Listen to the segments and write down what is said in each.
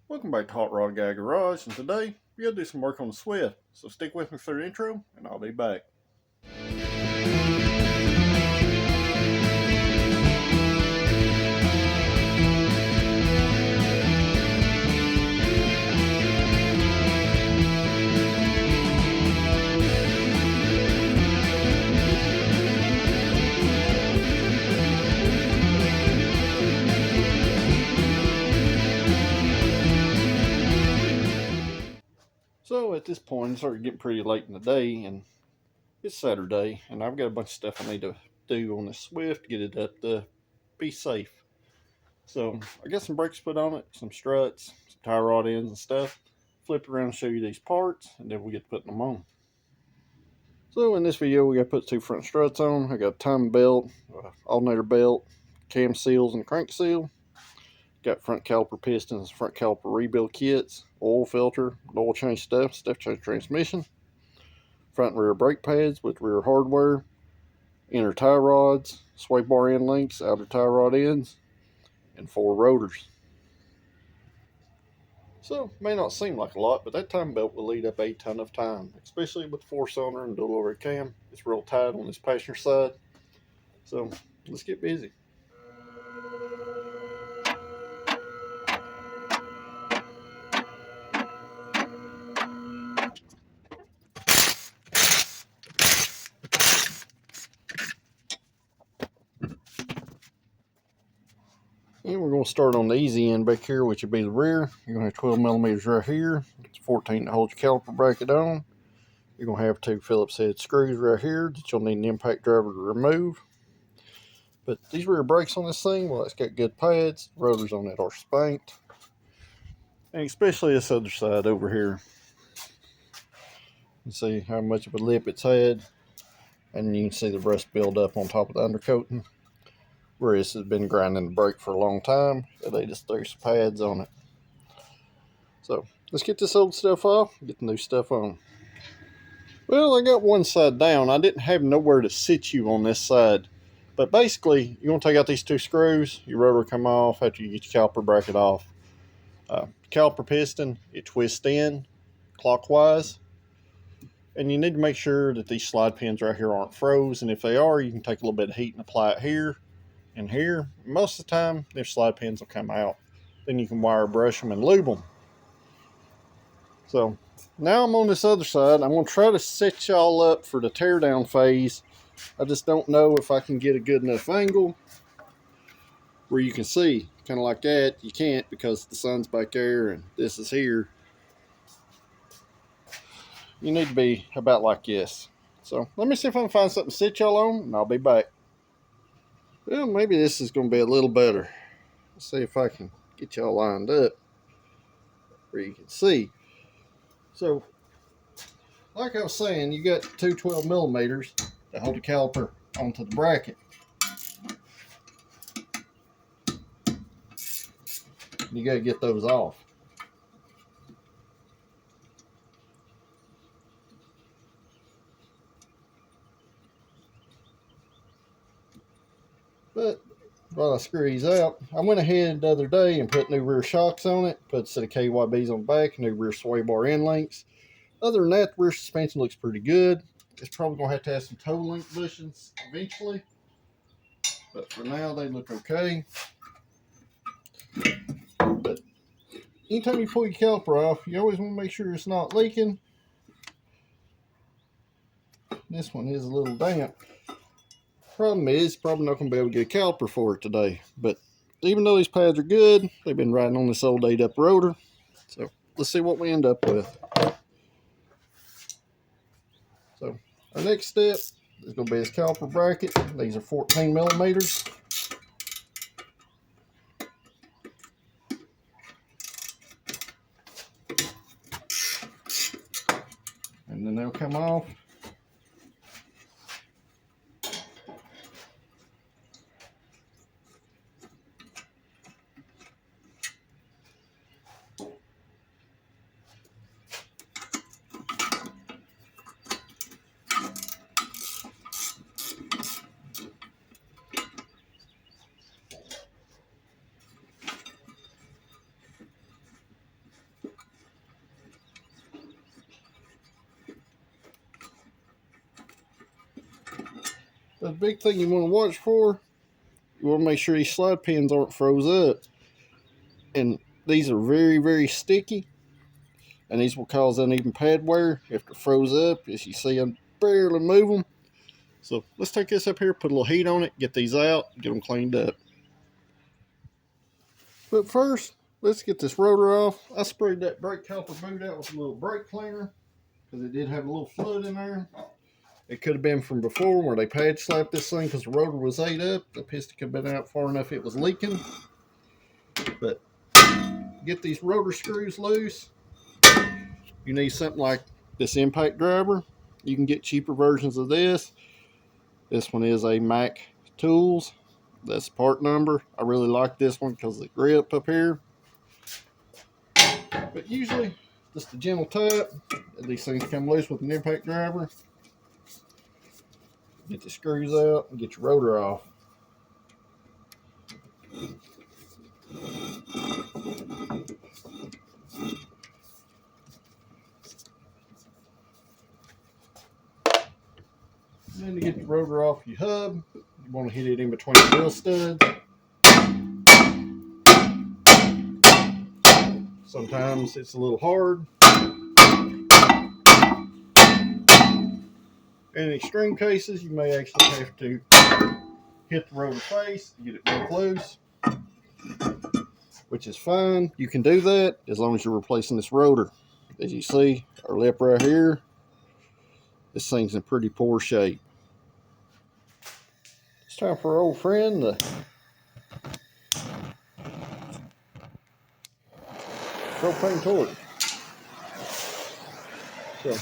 Welcome back to Hot Rod Guy Garage, and today we gotta do some work on the Swift. So stick with me through the intro, and I'll be back. So at this point, it's started getting pretty late in the day, and it's Saturday, and I've got a bunch of stuff I need to do on the Swift to get it up to be safe. So I got some brakes put on it, some struts, some tie rod ends and stuff. Flip around and show you these parts, and then we get to putting them on. So in this video, we got to put two front struts on. I got a timing belt, alternator belt, cam seals, and crank seal. Got front caliper pistons, front caliper rebuild kits, oil filter, oil change stuff, step change transmission, front and rear brake pads with rear hardware, inner tie rods, sway bar end links, outer tie rod ends, and 4 rotors. So, may not seem like a lot, but that timing belt will lead up a ton of time, especially with 4-cylinder and dual overhead cam. It's real tight on this passenger side. So, let's get busy. And we're going to start on the easy end back here, which would be the rear. You're going to have 12 millimeters right here. It's 14 to hold your caliper bracket on. You're going to have 2 Phillips head screws right here that you'll need an impact driver to remove. But these rear brakes on this thing, well, it's got good pads. The rotors on it are spanked. And especially this other side over here. You see how much of a lip it's had. And you can see the rust build up on top of the undercoating. Where this has been grinding the brake for a long time. So they just threw some pads on it. So let's get this old stuff off and get the new stuff on. Well, I got one side down. I didn't have nowhere to sit you on this side. But basically, you're going to take out these 2 screws. Your rotor will come off after you get your caliper bracket off. Caliper piston, it twists in clockwise. And you need to make sure that these slide pins right here aren't froze. And if they are, you can take a little bit of heat and apply it here and here. Most of the time, their slide pins will come out. Then you can wire brush them and lube them. So now I'm on this other side. I'm going to try to set y'all up for the teardown phase. I just don't know if I can get a good enough angle where you can see. Kind of like that. You can't because the sun's back there and this is here. You need to be about like this. So let me see if I can find something to sit y'all on, and I'll be back. Well, maybe this is going to be a little better. Let's see if I can get y'all lined up where you can see. So, like I was saying, you got 2 12 millimeters to hold the caliper onto the bracket. You got to get those off. But while I screw these out, I went ahead the other day and put new rear shocks on it, put a set of KYBs on the back, new rear sway bar end links. Other than that, the rear suspension looks pretty good. It's probably going to have some toe link bushings eventually. But for now, they look okay. But anytime you pull your caliper off, you always want to make sure it's not leaking. This one is a little damp. Problem is, probably not going to be able to get a caliper for it today. But even though these pads are good, they've been riding on this old 8-up rotor. So let's see what we end up with. So our next step is going to be this caliper bracket. These are 14 millimeters. And then they'll come off. The big thing you want to watch for, you want to make sure these slide pins aren't froze up. And these are very, very sticky. And these will cause uneven pad wear if they're froze up. As you see, I'm barely move them. So let's take this up here, put a little heat on it, get these out, get them cleaned up. But first, let's get this rotor off. I sprayed that brake caliper boot out with a little brake cleaner because it did have a little fluid in there. It could have been from before where they pad slapped this thing because the rotor was ate up. The piston could have been out far enough it was leaking. But get these rotor screws loose. You need something like this impact driver. You can get cheaper versions of this. This one is a Mac Tools. That's the part number. I really like this one because of the grip up here. But usually, just a gentle tap. These things come loose with an impact driver. Get the screws out and get your rotor off. And then to get the rotor off your hub, you want to hit it in between the wheel studs. Sometimes it's a little hard. In extreme cases, you may actually have to hit the rotor face to get it real close, which is fine. You can do that as long as you're replacing this rotor. As you see, our lip right here, this thing's in pretty poor shape. It's time for our old friend, the propane torch. So,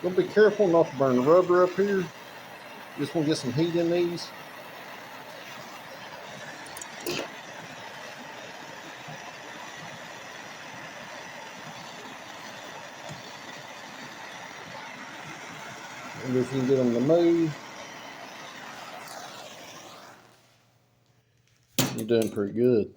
you'll be careful not to burn the rubber up here. Just want to get some heat in these. And if you can get them to move, you're doing pretty good.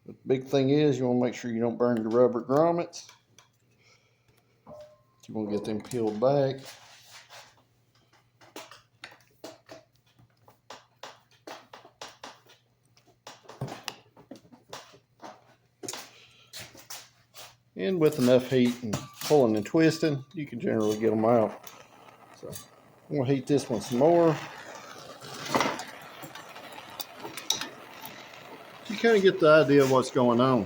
The big thing is you want to make sure you don't burn your rubber grommets. You want to get them peeled back. And with enough heat and pulling and twisting, you can generally get them out. So I'm going to heat this one some more. You kind of get the idea of what's going on.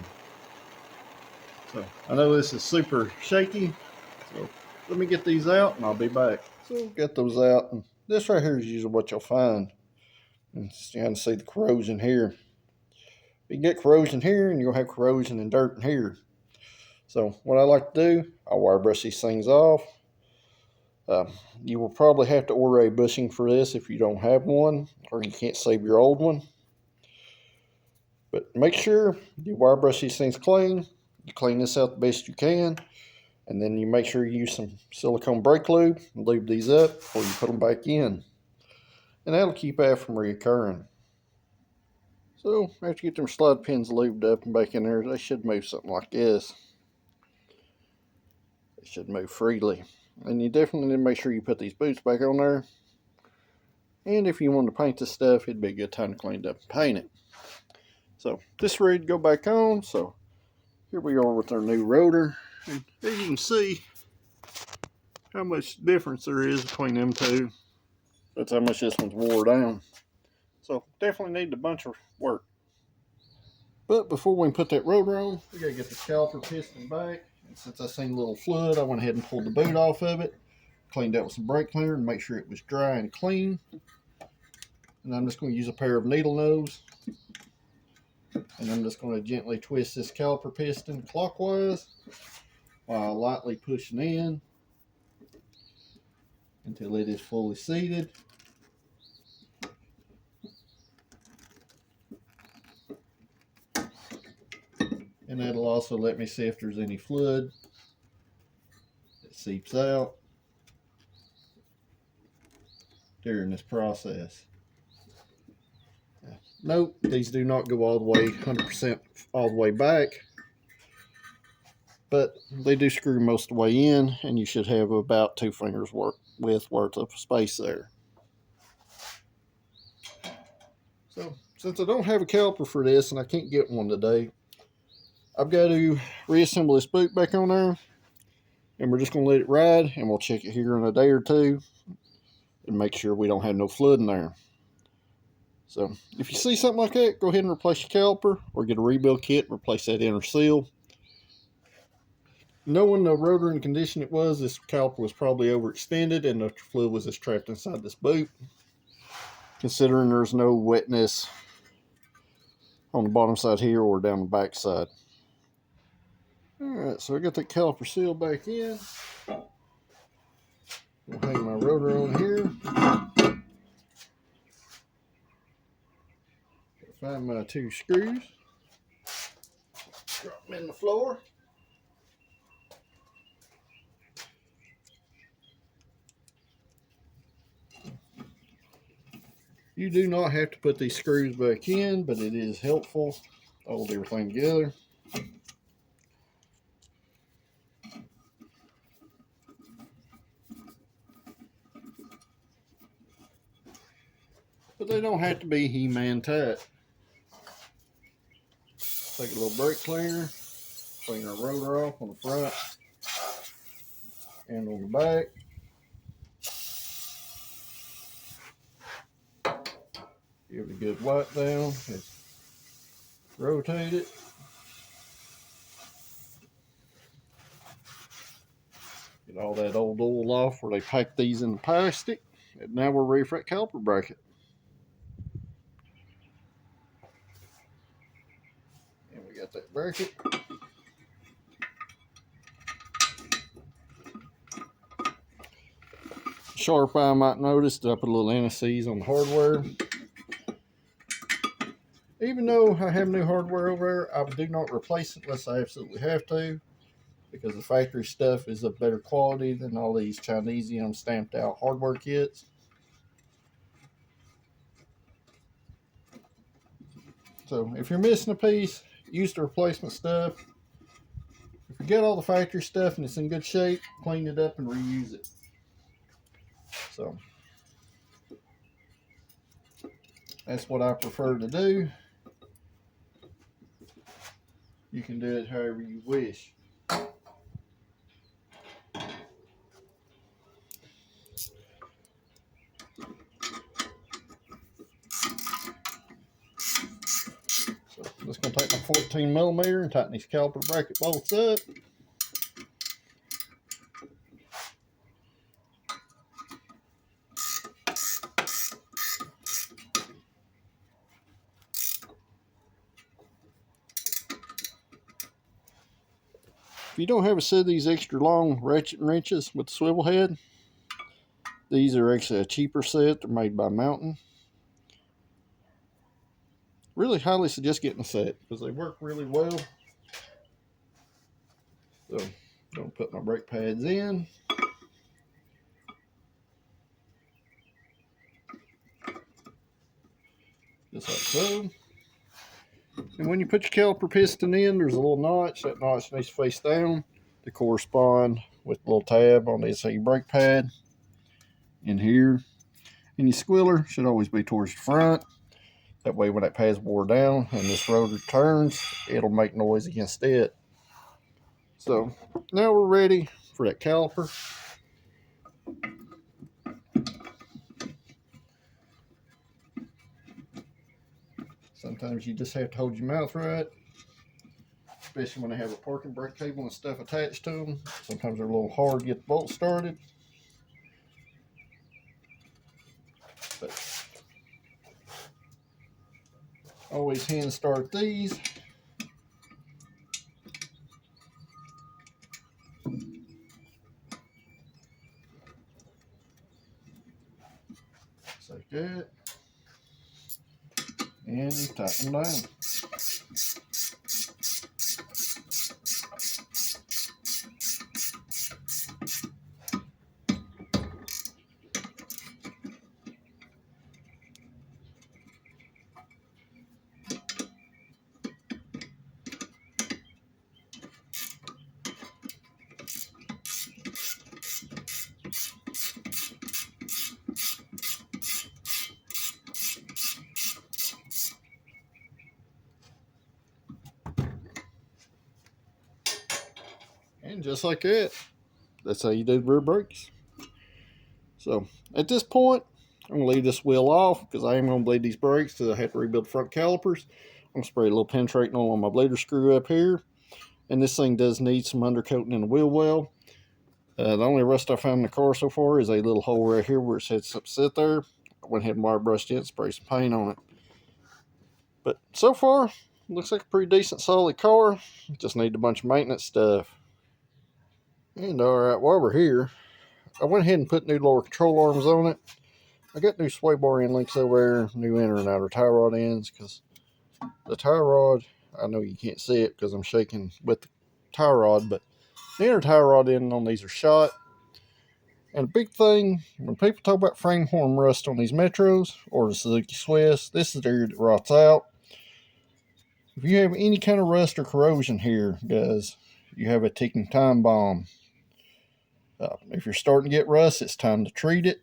So I know this is super shaky. So let me get these out and I'll be back. So get those out. And this right here is usually what you'll find. And you can see the corrosion here. You get corrosion here and you'll have corrosion and dirt in here. So what I like to do, I'll wire brush these things off. You will probably have to order a bushing for this if you don't have one or you can't save your old one. But make sure you wire brush these things clean. You clean this out the best you can. And then you make sure you use some silicone brake lube and lube these up before you put them back in. And that'll keep that from reoccurring. So after you get them slide pins lubed up and back in there, they should move something like this. It should move freely. And you definitely need to make sure you put these boots back on there. And if you want to paint this stuff, it'd be a good time to clean it up and paint it. So this is ready to go back on. So here we are with our new rotor. And as you can see how much difference there is between them two. That's how much this one's wore down. So definitely need a bunch of work. But before we put that rotor on, we gotta get the caliper piston back. And since I seen a little fluid, I went ahead and pulled the boot off of it. Cleaned out with some brake cleaner and make sure it was dry and clean. And I'm just going to use a pair of needle nose. And I'm just going to gently twist this caliper piston clockwise while lightly pushing in until it is fully seated. And that'll also let me see if there's any fluid that seeps out during this process. Note, these do not go all the way 100% all the way back, but they do screw most of the way in, and you should have about 2 fingers worth of space there. So since I don't have a caliper for this and I can't get one today, I've got to reassemble this boot back on there, and we're just going to let it ride, and we'll check it here in a day or two and make sure we don't have no flood in there. So if you see something like that, go ahead and replace your caliper or get a rebuild kit and replace that inner seal. Knowing the rotor and condition it was, this caliper was probably overextended and the fluid was just trapped inside this boot. Considering there's no wetness on the bottom side here or down the back side. Alright, so I got that caliper seal back in. I'll hang my rotor on here. Find my 2 screws. Drop them in the floor. You do not have to put these screws back in, but it is helpful to hold everything together. But they don't have to be He-Man tight. Take a little brake cleaner, clean our rotor off on the front and on the back. Give it a good wipe down. Rotate it. Get all that old oil off where they pack these in the plastic. And now we're ready for that caliper bracket. And we got that bracket. Sharp eye might notice that I put a little anti-seize on the hardware. Even though I have new hardware over there, I do not replace it unless I absolutely have to, because the factory stuff is of better quality than all these Chinese stamped out hardware kits. So if you're missing a piece, use the replacement stuff. If you get all the factory stuff and it's in good shape, clean it up and reuse it. So that's what I prefer to do. You can do it however you wish. So I'm just going to take my 14mm and tighten these caliper bracket bolts up. If you don't have a set of these extra long ratchet wrenches with the swivel head, these are actually a cheaper set. They're made by Mountain. Really highly suggest getting a set because they work really well. So I'm going to put my brake pads in. Just like so. And when you put your caliper piston in, there's a little notch. That notch needs to face down to correspond with the little tab on the SE brake pad in here. And your squealer should always be towards the front. That way when that pad's wore down and this rotor turns, it'll make noise against it. So now we're ready for that caliper. Sometimes you just have to hold your mouth right, especially when they have a parking brake cable and stuff attached to them. Sometimes they're a little hard to get the bolt started. But always hand start these. Just like that. And tighten them down. And just like that, that's how you do the rear brakes. So at this point, I'm going to leave this wheel off because I am going to bleed these brakes because I have to rebuild front calipers. I'm going to spray a little penetrating oil on my bleeder screw up here. And this thing does need some undercoating in the wheel well. The only rust I found in the car so far is a little hole right here where it said sit there. I went ahead and wire brushed it and sprayed some paint on it. But so far, looks like a pretty decent solid car. Just need a bunch of maintenance stuff. And alright, while we're here, I went ahead and put new lower control arms on it. I got new sway bar end links over there, new inner and outer tie rod ends, because the tie rod, I know you can't see it because I'm shaking with the tie rod, but the inner tie rod end on these are shot. And a big thing, when people talk about frame horn rust on these Metros or the Suzuki Swiss, this is the area that rots out. If you have any kind of rust or corrosion here, guys, you have a ticking time bomb. If you're starting to get rust, it's time to treat it.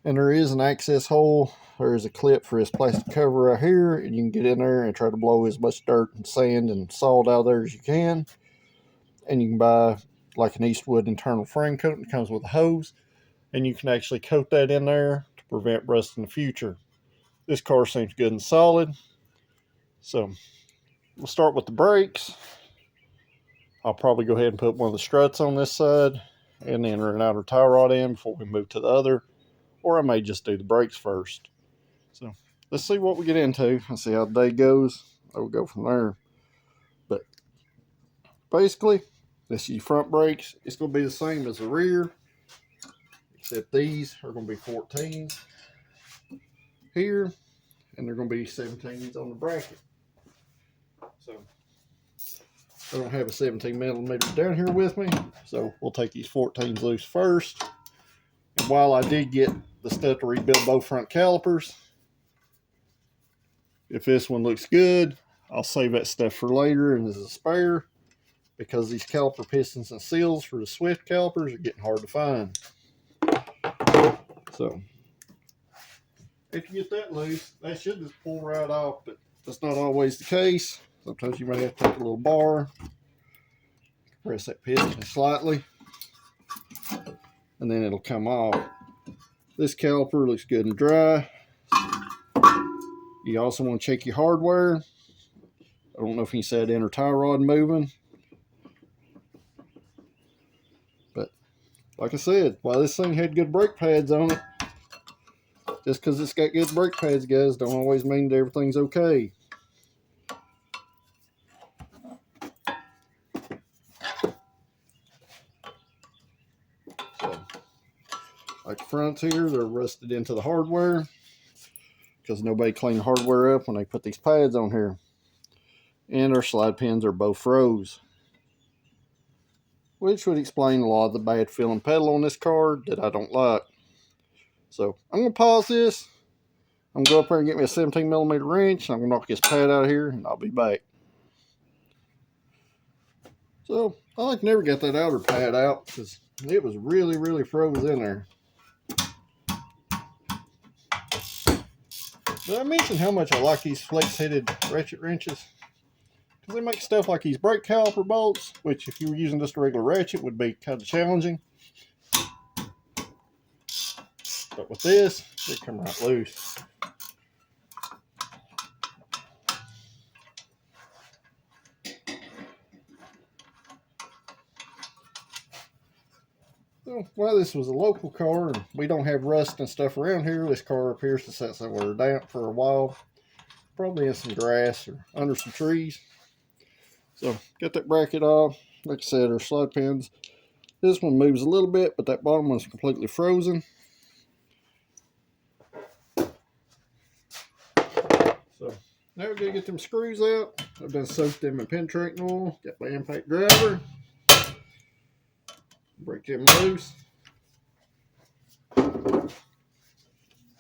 And there is an access hole. There is a clip for this plastic cover right here, and you can get in there and try to blow as much dirt and sand and salt out of there as you can. And you can buy like an Eastwood internal frame coat that comes with a hose, and you can actually coat that in there to prevent rust in the future. This car seems good and solid. So we'll start with the brakes. I'll probably go ahead and put one of the struts on this side and the inner and outer tie rod in before we move to the other. Or I may just do the brakes first. So let's see what we get into and see how the day goes. I will go from there. But basically, this is your front brakes. It's going to be the same as the rear, except these are going to be 14s here, and they're going to be 17s on the bracket. So I don't have a 17 millimeter down here with me, so we'll take these 14s loose first. And while I did get the stuff to rebuild both front calipers, if this one looks good, I'll save that stuff for later and as a spare, because these caliper pistons and seals for the Swift calipers are getting hard to find. So if you get that loose, that should just pull right off, but that's not always the case. Sometimes you may have to take a little bar, press that piston slightly, and then it'll come off. This caliper looks good and dry. You also want to check your hardware. I don't know if you said inner tie rod moving, but like I said, while this thing had good brake pads on it, just because it's got good brake pads, guys, don't always mean that everything's okay. So, like the fronts here, they're rusted into the hardware because nobody cleaned the hardware up when they put these pads on here. And our slide pins are both froze, which would explain a lot of the bad feeling pedal on this car that I don't like. So I'm going to pause this. I'm going to go up there and get me a 17 millimeter wrench. I'm going to knock this pad out of here and I'll be back. So I like never got that outer pad out because it was really froze in there. Did I mention how much I like these flex headed ratchet wrenches? Because they make stuff like these brake caliper bolts, which if you were using just a regular ratchet would be kind of challenging. But with this, they come right loose. So, while this was a local car and we don't have rust and stuff around here, this car appears to sit somewhere damp for a while. Probably in some grass or under some trees. So, get that bracket off. Like I said, our slide pins. This one moves a little bit, but that bottom one's completely frozen. So, now we're going to get them screws out. I've done soaked them in penetrating oil. Got my impact driver. Break them loose.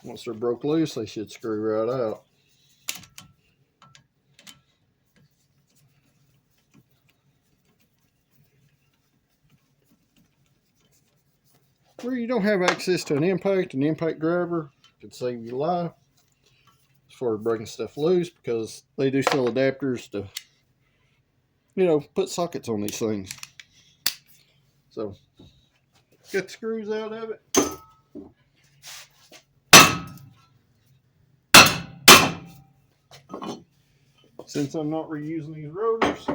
Once they're broke loose, they should screw right out. Where you don't have access to an impact driver could save your life as far as breaking stuff loose, because they do sell adapters to, put sockets on these things. So get the screws out of it. Since I'm not reusing these rotors,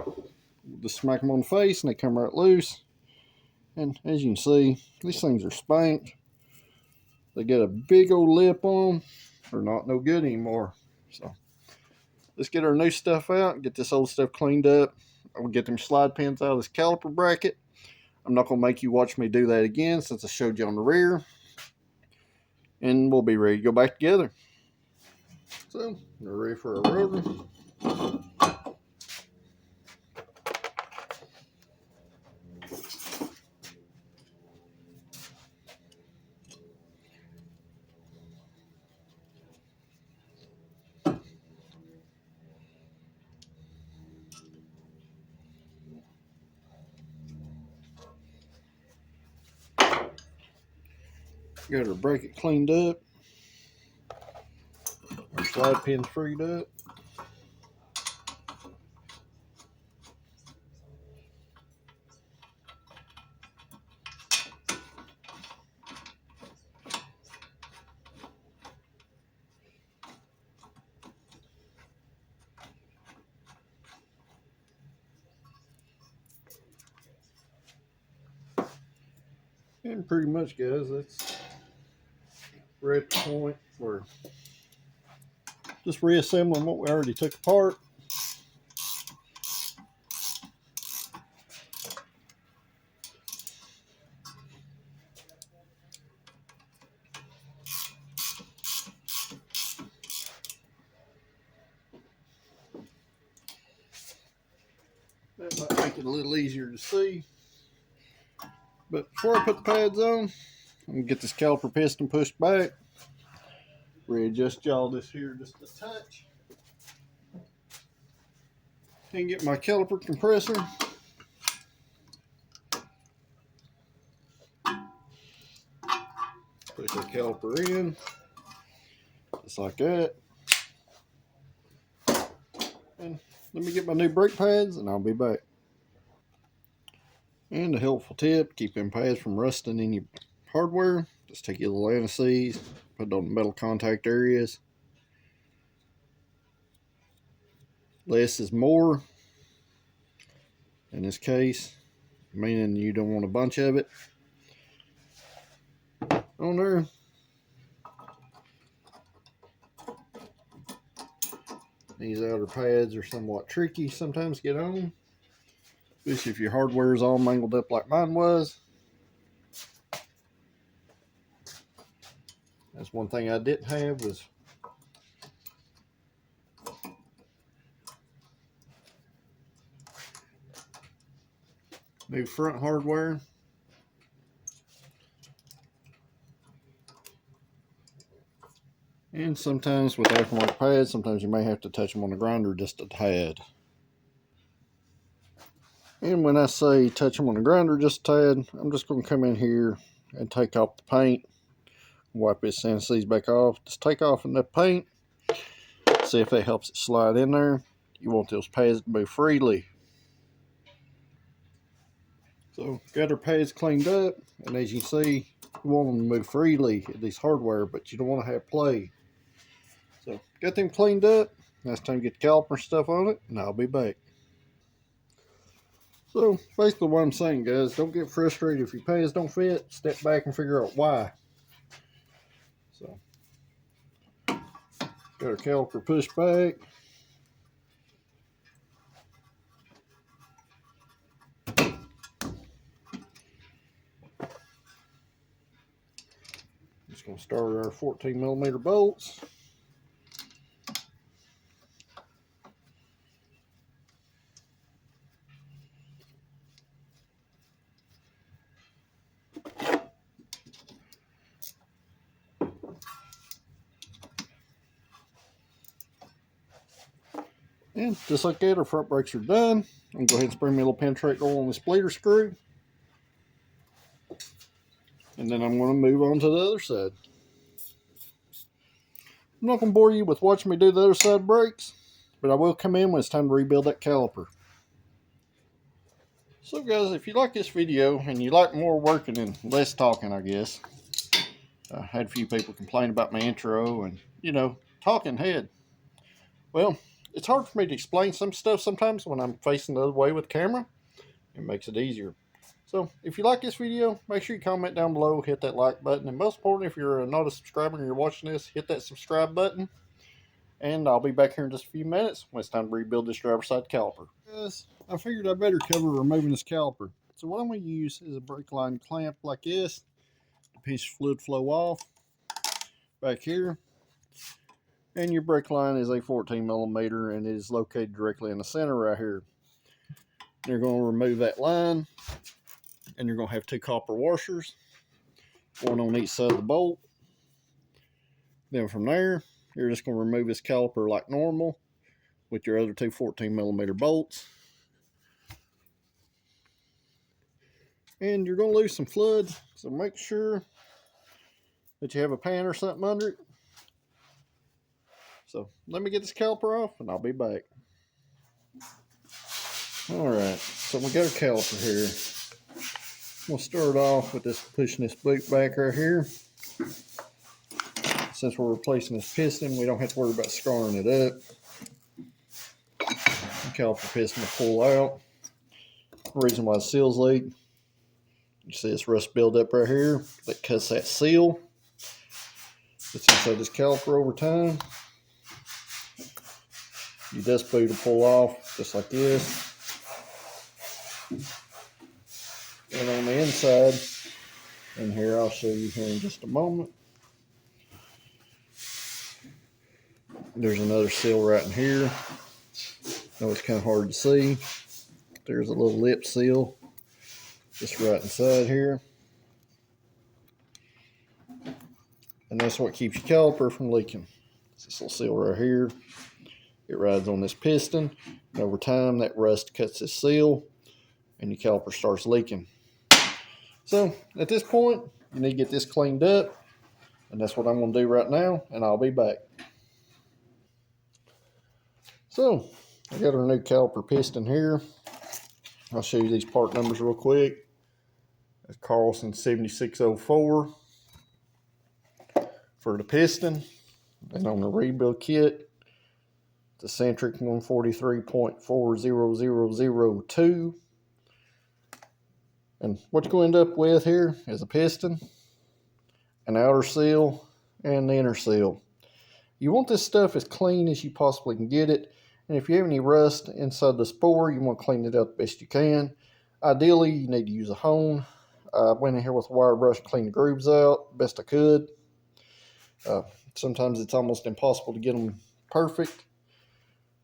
just smack them on the face and they come right loose. And as you can see, these things are spanked. They get a big old lip on them. They're not no good anymore. So let's get our new stuff out and get this old stuff cleaned up. I'm gonna get them slide pins out of this caliper bracket. I'm not gonna make you watch me do that again since I showed you on the rear. And we'll be ready to go back together. So we're ready for our rotor. Got our bracket cleaned up. Our slide pins freed up. And pretty much, guys, we're at the point where just reassembling what we already took apart. That might make it a little easier to see. But before I put the pads on, I'm going to get this caliper piston pushed back. Readjust y'all this here just a touch. And get my caliper compressor. Push the caliper in, just like that. And let me get my new brake pads and I'll be back. And a helpful tip, keep them pads from rusting in your hardware. Just take your little anti-seize, put it on the metal contact areas. Less is more in this case, meaning you don't want a bunch of it on there. These outer pads are somewhat tricky sometimes to get on, especially if your hardware is all mangled up like mine was. That's one thing I didn't have was new front hardware. And sometimes with aftermarket pads, sometimes you may have to touch them on the grinder just a tad. And when I say touch them on the grinder just a tad, I'm just going to come in here and take off the paint. Wipe this anti-seize back off. Just take off enough paint. See if that helps it slide in there. You want those pads to move freely. So got our pads cleaned up, and as you see, you want them to move freely at these hardware, but you don't want to have play. So got them cleaned up. Now it's time to get the caliper stuff on it, and I'll be back. So basically what I'm saying, guys, don't get frustrated if your pads don't fit. Step back and figure out why. So got our caliper pushed back. Just gonna start our 14mm bolts. And just like that, our front brakes are done. I'm gonna go ahead and spray me a little penetrating oil on this bleeder screw. And then I'm gonna move on to the other side. I'm not gonna bore you with watching me do the other side brakes, but I will come in when it's time to rebuild that caliper. So guys, if you like this video and you like more working and less talking, I guess. I had a few people complain about my intro and, talking head. Well, it's hard for me to explain some stuff sometimes when I'm facing the other way with the camera. It makes it easier. So if you like this video, make sure you comment down below, hit that like button, and most important, if you're not a subscriber and you're watching this, hit that subscribe button. And I'll be back here in just a few minutes when it's time to rebuild this driver's side caliper. Yes, I figured I better cover removing this caliper. So what I'm going to use is a brake line clamp like this. A piece of fluid flow off back here. And your brake line is a 14 millimeter and it is located directly in the center right here. You're going to remove that line and you're going to have two copper washers, one on each side of the bolt. Then from there, you're just going to remove this caliper like normal with your other two 14 millimeter bolts. And you're going to lose some fluid, so make sure that you have a pan or something under it. So let me get this caliper off and I'll be back. Alright, so we got a caliper here. We'll start off with this, pushing this boot back right here. Since we're replacing this piston, we don't have to worry about scarring it up. The caliper piston will pull out. The reason why the seals leak, you see this rust buildup right here that cuts that seal that's inside this caliper over time. Your dust boot will pull off just like this. And on the inside, and here I'll show you here in just a moment, there's another seal right in here. I know it's kind of hard to see. There's a little lip seal just right inside here. And that's what keeps your caliper from leaking. It's this little seal right here. It rides on this piston. And over time, that rust cuts this seal and your caliper starts leaking. So at this point, you need to get this cleaned up. And that's what I'm going to do right now. And I'll be back. So I got our new caliper piston here. I'll show you these part numbers real quick. It's Carlson 7604 for the piston. And on the rebuild kit, the centric 143.40002. And what you're going to end up with here is a piston, an outer seal, and the inner seal. You want this stuff as clean as you possibly can get it. And if you have any rust inside the spore, you want to clean it out the best you can. Ideally, you need to use a hone. I went in here with a wire brush to clean the grooves out best I could. Sometimes it's almost impossible to get them perfect.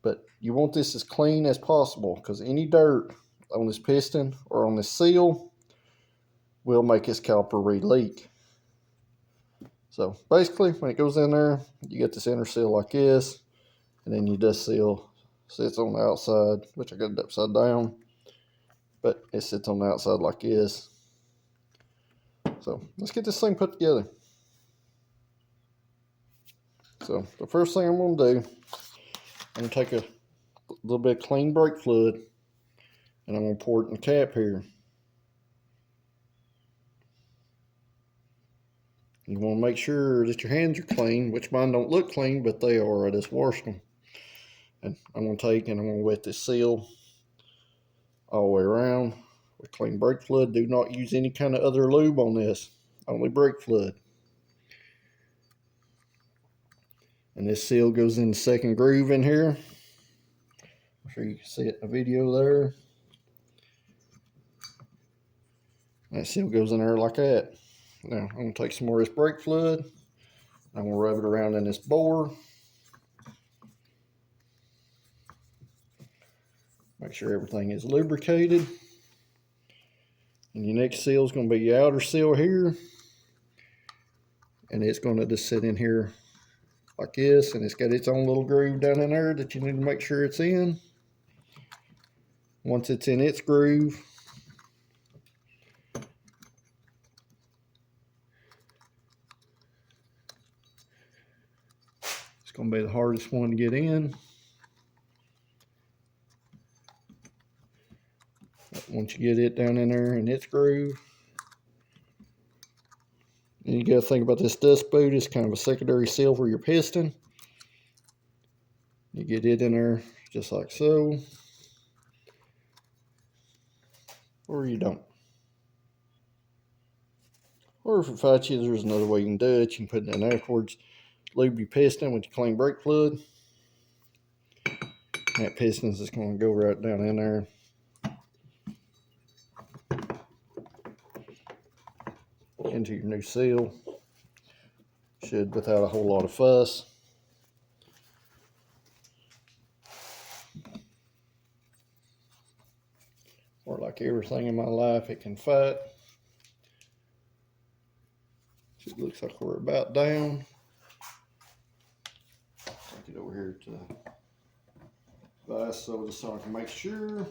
But you want this as clean as possible because any dirt on this piston or on this seal will make this caliper re-leak. So basically, when it goes in there, you get this inner seal like this, and then your dust seal sits on the outside, which I got it upside down, but it sits on the outside like this. So let's get this thing put together. So the first thing I'm going to do, I'm going to take a little bit of clean brake fluid, and I'm going to pour it in the cap here. You want to make sure that your hands are clean, which mine don't look clean, but they are. I just washed them. And I'm going to take and I'm going to wet this seal all the way around with clean brake fluid. Do not use any kind of other lube on this, only brake fluid. And this seal goes in the second groove in here. I'm sure you can see it in the video there. That seal goes in there like that. Now I'm going to take some more of this brake fluid. I'm going to rub it around in this bore. Make sure everything is lubricated. And your next seal is going to be your outer seal here. And it's going to just sit in here like this. And it's got its own little groove down in there that you need to make sure it's in. Once it's in its groove, it's going to be the hardest one to get in. Once you get it down in there in its groove, and you got to think about this dust boot. It's kind of a secondary seal for your piston. You get it in there just like so, or you don't. Or if it fights you, there's another way you can do it. You can put it in afterwards. Lube your piston with your clean brake fluid. That piston's just going to go right down in there. Into your new seal. Should without a whole lot of fuss. Or like everything in my life, it can fight. It looks like we're about down. Take it over here to the vise so I can make sure.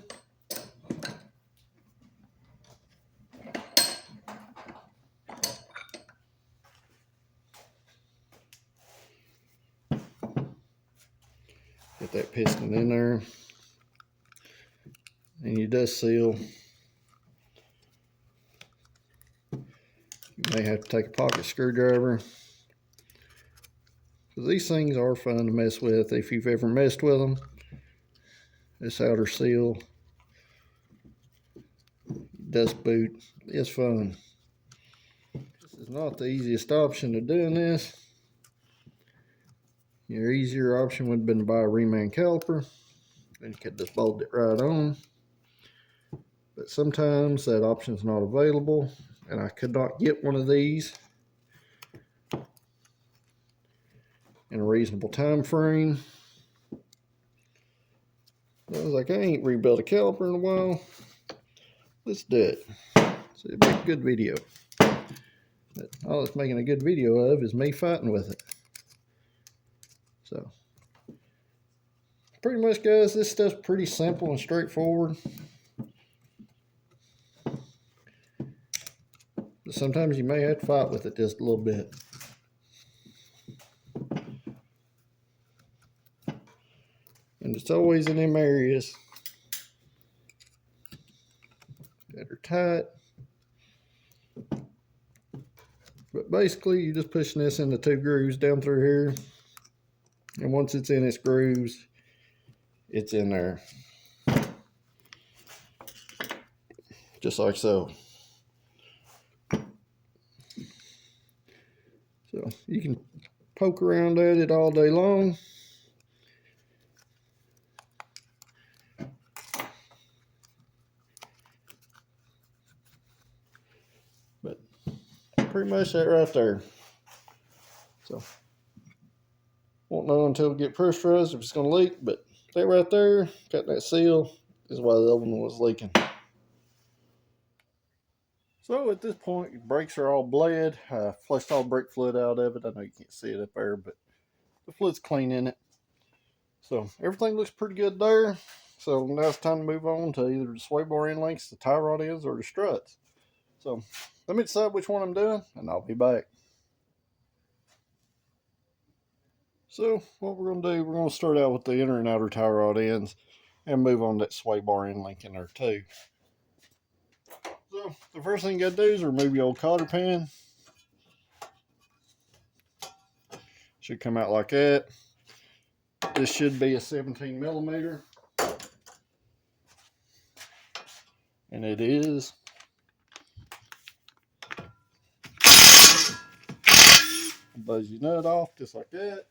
Get that piston in there. And your dust seal. You may have to take a pocket screwdriver. Because these things are fun to mess with if you've ever messed with them. This outer seal, dust boot, is fun. This is not the easiest option to doing this. Your easier option would have been to buy a reman caliper. Then you could just bolt it right on. But sometimes that option is not available, and I could not get one of these in a reasonable time frame. I was like, I ain't rebuilt a caliper in a while. Let's do it. So it'd make a good video. But all it's making a good video of is me fighting with it. So pretty much, guys, this stuff's pretty simple and straightforward. But sometimes you may have to fight with it just a little bit. And it's always in them areas that are tight. But basically, you're just pushing this into 2 grooves down through here. And once it's in its grooves, it's in there. Just like so. So you can poke around at it all day long. But pretty much that right there. So won't know until we get pressurized if it's going to leak, but that right there, got that seal, is why the oven was leaking. So at this point, your brakes are all bled. Flushed all brake fluid out of it. I know you can't see it up there, but the fluid's clean in it. So everything looks pretty good there. So now it's time to move on to either the sway bar end links, the tie rod ends, or the struts. So let me decide which one I'm doing, and I'll be back. So what we're going to do, we're going to start out with the inner and outer tie rod ends and move on to that sway bar end link in there too. So the first thing you got to do is remove your old cotter pan. Should come out like that. This should be a 17 millimeter. And it is. Buzz your nut off just like that.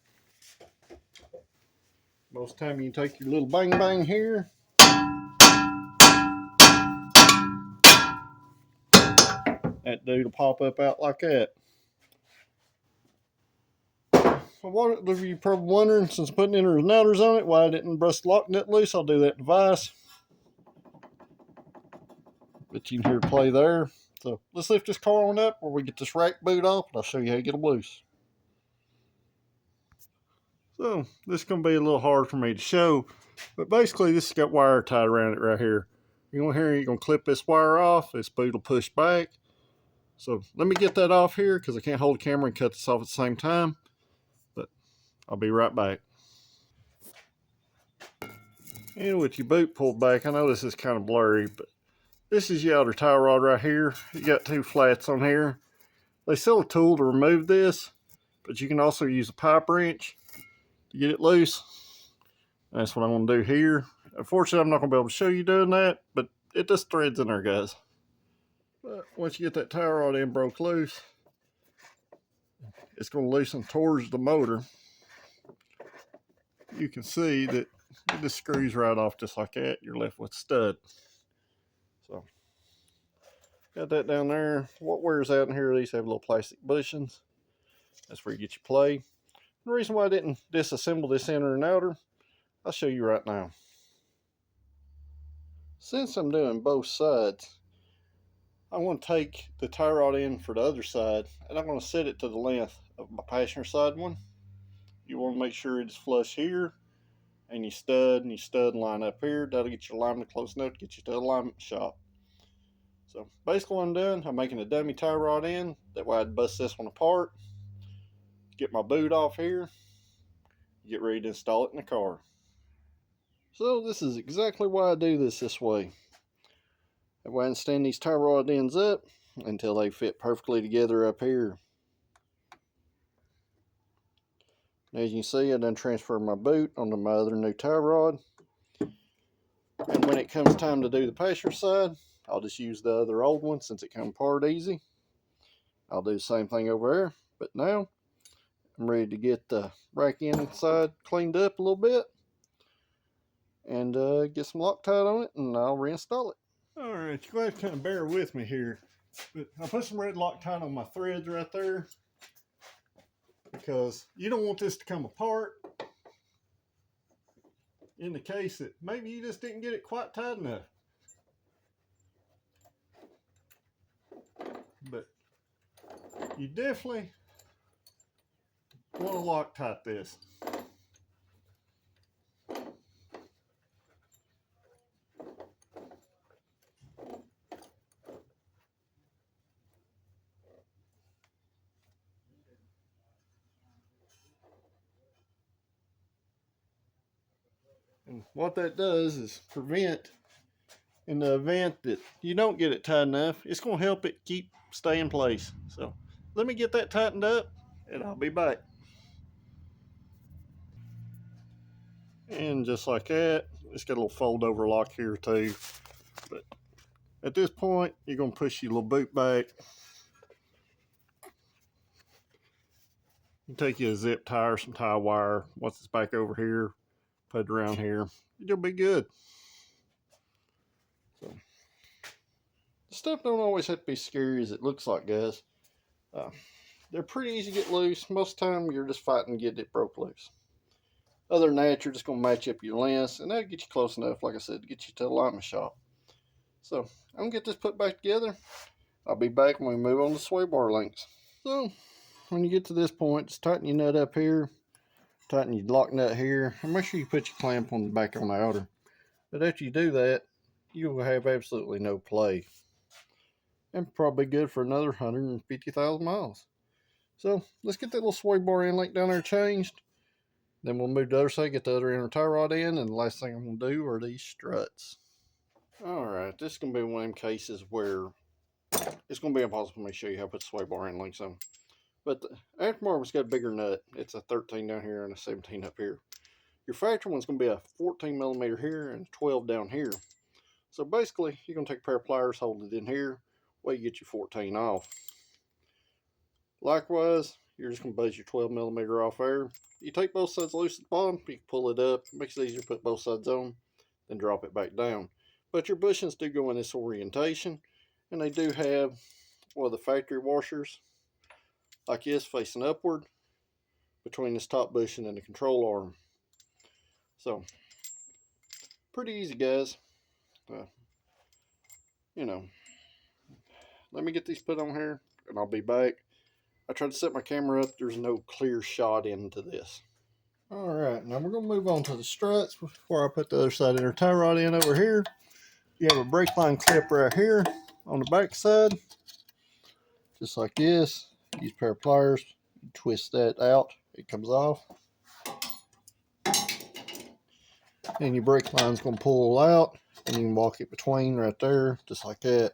Most of the time you can take your little bang bang here. That dude will pop up out like that. So what if you're probably wondering, since putting inners and outers on it, why I didn't brush the lock nut loose, I'll do that device. But you can hear it play there. So let's lift this car on up where we get this rack boot off, and I'll show you how to get them loose. So this is going to be a little hard for me to show, but basically this has got wire tied around it right here. You're going to hear you're going to clip this wire off, this boot will push back. So let me get that off here because I can't hold the camera and cut this off at the same time, but I'll be right back. And with your boot pulled back, I know this is kind of blurry, but this is your outer tie rod right here. You got two flats on here. They sell a tool to remove this, but you can also use a pipe wrench to get it loose. That's what I'm going to do here. Unfortunately, I'm not going to be able to show you doing that, but it just threads in there, guys. But once you get that tie rod in broke loose, it's going to loosen towards the motor. You can see that it just screws right off just like that. You're left with a stud. So, got that down there. What wears out in here, these have little plastic bushings. That's where you get your play. The reason why I didn't disassemble this inner and outer, I'll show you right now. Since I'm doing both sides, I want to take the tie rod in for the other side, and I'm going to set it to the length of my passenger side one. You want to make sure it's flush here, and you stud line up here. That'll get your alignment close enough to get you to the alignment shop. So basically what I'm doing, I'm making a dummy tie rod in. That way I'd bust this one apart, get my boot off here, get ready to install it in the car. So this is exactly why I do this way. That way I can stand these tie rod ends up until they fit perfectly together up here. As you can see, I done transferred my boot onto my other new tie rod. And when it comes time to do the passenger side, I'll just use the other old one since it comes apart easy. I'll do the same thing over there, but now I'm ready to get the rack inside cleaned up a little bit and get some Loctite on it, and I'll reinstall it. Alright, you're going to have to kind of bear with me here. But I put some red Loctite on my threads right there because you don't want this to come apart in the case that maybe you just didn't get it quite tight enough. But you definitely want to Loctite this. And what that does is prevent, in the event that you don't get it tight enough, it's going to help it stay in place. So let me get that tightened up and I'll be back. And just like that, it's got a little fold over lock here too. But at this point, you're going to push your little boot back. You take you a zip tie or some tie wire. Once it's back over here, put it around here. You'll be good. So, stuff don't always have to be scary as it looks like, guys. They're pretty easy to get loose. Most of the time, you're just fighting to get it broke loose. Other than that, you're just going to match up your lengths, and that'll get you close enough, like I said, to get you to the alignment shop. So, I'm going to get this put back together. I'll be back when we move on to sway bar links. So, when you get to this point, just tighten your nut up here, tighten your lock nut here, and make sure you put your clamp on the back on the outer. But after you do that, you will have absolutely no play. And probably good for another 150,000 miles. So, let's get that little sway bar end link down there changed. Then we'll move to the other side, get the other inner tie rod in, and the last thing I'm going to do are these struts. Alright, this is going to be one of them cases where it's going to be impossible for me to show you how to put the sway bar end links on. But the aftermarket's got a bigger nut. It's a 13 down here and a 17 up here. Your factory one's going to be a 14 millimeter here and 12 down here. So basically, you're going to take a pair of pliers, hold it in here, way you get your 14 off. Likewise, you're just going to buzz your 12 millimeter off there. You take both sides loose at the bottom, you can pull it up, it makes it easier to put both sides on, then drop it back down. But your bushings do go in this orientation, and they do have one of the factory washers like this facing upward between this top bushing and the control arm. So pretty easy, guys. You know, let me get these put on here and I'll be back. I tried to set my camera up, there's no clear shot into this. Alright, now we're going to move on to the struts before I put the other side inner tie rod in over here. You have a brake line clip right here on the back side, just like this. Use a pair of pliers, twist that out, it comes off. and your brake line's going to pull out, and you can walk it between right there, just like that.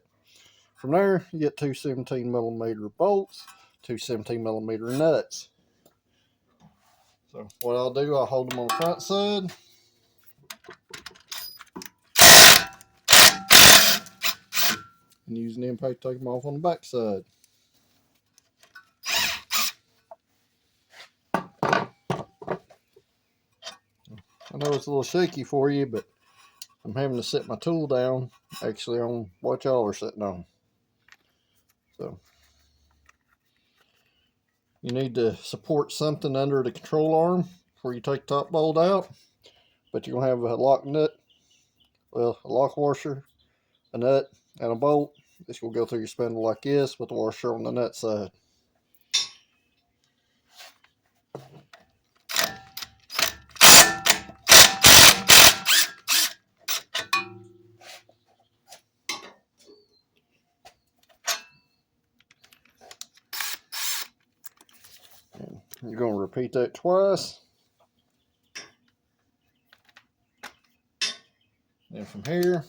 From there, you get two 17mm bolts, two 17mm nuts. So what I'll do, I'll hold them on the front side, and use an impact to take them off on the back side. I know it's a little shaky for you, but I'm having to set my tool down actually on what y'all are sitting on. So you need to support something under the control arm before you take the top bolt out, but you're going to have a lock nut, well, a lock washer, a nut, and a bolt. This will go through your spindle like this with the washer on the nut side. And you're going to repeat that twice. Then from here,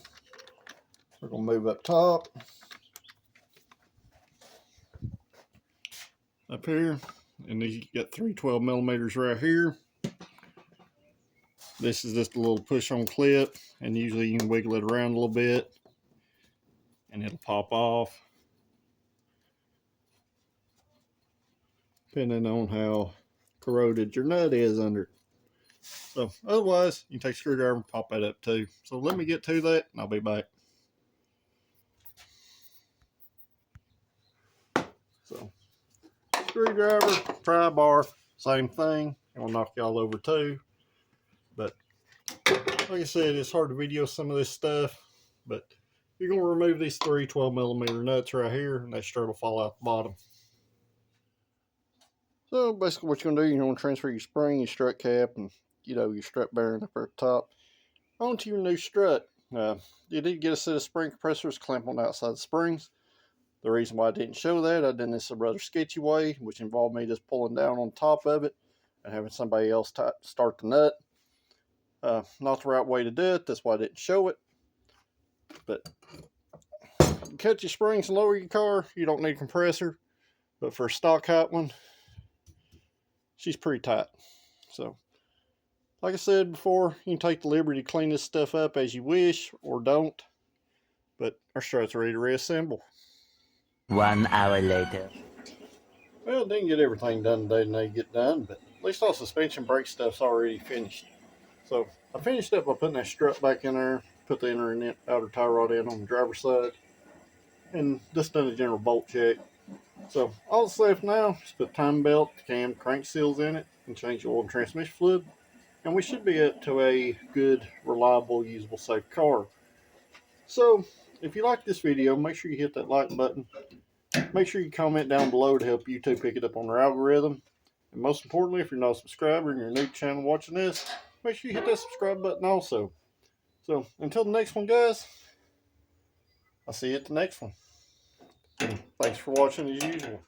we're going to move up top. Up here, and you got three 12mm right here. This is just a little push-on clip, and usually you can wiggle it around a little bit, and it'll pop off, depending on how corroded your nut is under it. So otherwise, you can take a screwdriver and pop that up too. So let me get to that, and I'll be back. So screwdriver, pry bar, same thing. It'll knock y'all over too. But like I said, it's hard to video some of this stuff. But you're going to remove these three 12mm nuts right here, and that strut will fall out the bottom. So basically what you're going to do, you're going to transfer your spring, your strut cap, and your strut bearing up at the top onto your new strut. You did get a set of spring compressors clamped on the outside the springs. The reason why I didn't show that, I did this a rather sketchy way, which involved me just pulling down on top of it and having somebody else start the nut. Not the right way to do it, that's why I didn't show it. But you cut your springs and lower your car, you don't need a compressor. But for a stock hot one, she's pretty tight. So, like I said before, you can take the liberty to clean this stuff up as you wish, or don't. But our strut's ready to reassemble. 1 hour later. Well, didn't get everything done today and they get done, but at least all suspension brake stuff's already finished. So I finished up by putting that strut back in there, put the inner and outer tie rod in on the driver's side, and just done a general bolt check. So all that's left now is put time belt, cam, crank seals in it, and change the oil and transmission fluid, and we should be up to a good, reliable, usable, safe car. So if you like this video, make sure you hit that like button. Make sure you comment down below to help YouTube pick it up on their algorithm. And most importantly, if you're not a subscriber and you're new to the channel watching this, make sure you hit that subscribe button also. So until the next one, guys, I'll see you at the next one. And thanks for watching as usual.